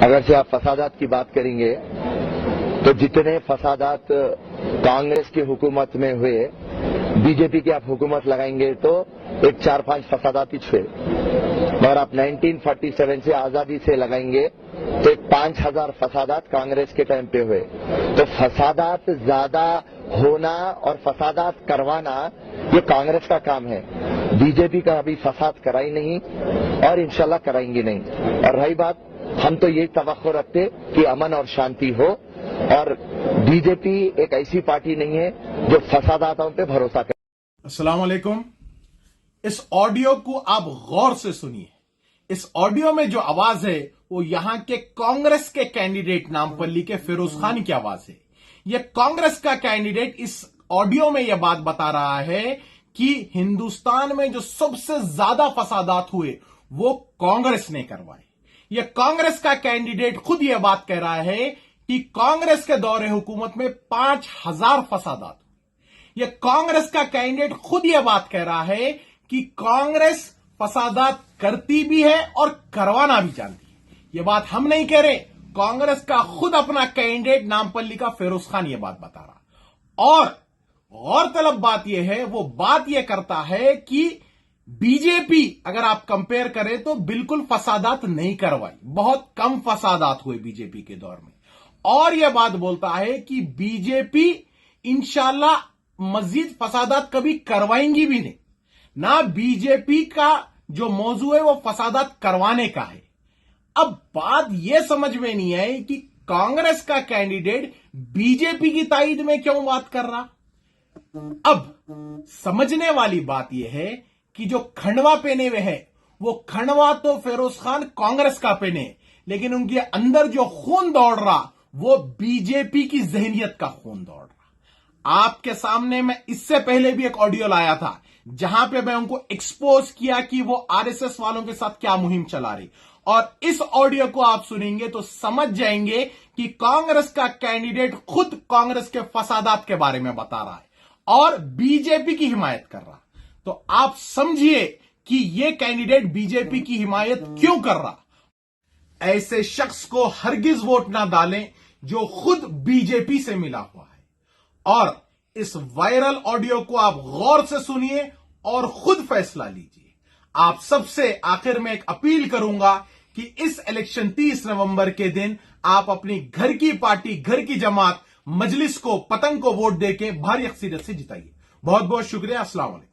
اگر سے آپ فسادات کی بات کریں گے تو جتنے فسادات کانگریس کی حکومت میں ہوئے بی جے پی کی آپ حکومت لگائیں گے تو ایک 4-5 فسادات ہی ہوئے، مگر آپ 1947 سے آزادی سے لگائیں گے تو ایک 5000 فسادات کانگریس کے ٹائم پہ ہوئے۔ تو فسادات زیادہ ہونا اور فسادات کروانا یہ کانگریس کا کام ہے، بی جے پی کا ابھی فساد کرائی نہیں اور انشاءاللہ کرائیں گے نہیں۔ اور رہی بات، ہم تو یہ توقع رکھتے کہ امن اور شانتی ہو، اور بی جے پی ایک ایسی پارٹی نہیں ہے جو فساداتوں پہ بھروسہ کرے۔ السلام علیکم۔ اس آڈیو کو آپ غور سے سنیے۔ اس آڈیو میں جو آواز ہے وہ یہاں کے کانگریس کے کینڈیڈیٹ نامپلی کے فیروز خان کی آواز ہے۔ یہ کانگریس کا کینڈیڈیٹ اس آڈیو میں یہ بات بتا رہا ہے کہ ہندوستان میں جو سب سے زیادہ فسادات ہوئے وہ کانگریس نے کروائے۔ یہ کانگریس کا کینڈیڈیٹ خود یہ بات کہہ رہا ہے کہ کانگریس کے دور حکومت میں 5000 فسادات ہوئے۔ یہ کانگریس کا کینڈیڈیٹ خود یہ بات کہہ رہا ہے کہ کانگریس فسادات کرتی بھی ہے اور کروانا بھی جانتی ہے۔ یہ بات ہم نہیں کہہ رہے، کانگریس کا خود اپنا کینڈیڈیٹ نامپلی کا فیروز خان یہ بات بتا رہا۔ اور غور طلب بات یہ ہے، وہ بات یہ کرتا ہے کہ بی جے پی اگر آپ کمپیئر کریں تو بالکل فسادات نہیں کروائی، بہت کم فسادات ہوئے بی جے پی کے دور میں۔ اور یہ بات بولتا ہے کہ بی جے پی انشاءاللہ مزید فسادات کبھی کروائیں گی بھی نہیں۔ نہ بی جے پی کا جو موضوع ہے وہ فسادات کروانے کا ہے۔ اب بات یہ سمجھ میں نہیں آئی کہ کانگریس کا کینڈیڈیٹ بی جے پی کی تائید میں کیوں بات کر رہا۔ اب سمجھنے والی بات یہ ہے کہ جو کھنڈوا پہنے ہوئے ہے وہ کھنڈوا تو فیروز خان کانگریس کا پہنے، لیکن ان کے اندر جو خون دوڑ رہا وہ بی جے پی کی ذہنیت کا خون دوڑ رہا۔ آپ کے سامنے میں اس سے پہلے بھی ایک آڈیو لایا تھا جہاں پہ میں ان کو ایکسپوز کیا کہ وہ آر ایس ایس والوں کے ساتھ کیا مہم چلا رہی، اور اس آڈیو کو آپ سنیں گے تو سمجھ جائیں گے کہ کانگریس کا کینڈیڈیٹ خود کانگریس کے فسادات کے بارے میں بتا رہا ہے اور بی جے پی کی حمایت کر رہا۔ تو آپ سمجھیے کہ یہ کینڈیڈیٹ بی جے پی کی حمایت کیوں کر رہا۔ ایسے شخص کو ہرگز ووٹ نہ ڈالیں جو خود بی جے پی سے ملا ہوا ہے۔ اور اس وائرل آڈیو کو آپ غور سے سنیے اور خود فیصلہ لیجیے۔ آپ سب سے آخر میں ایک اپیل کروں گا کہ اس الیکشن 30 نومبر کے دن آپ اپنی گھر کی پارٹی، گھر کی جماعت، مجلس کو، پتنگ کو ووٹ دے کے بھاری اکثریت سے جتائیے۔ بہت بہت شکریہ۔ السلام علیکم۔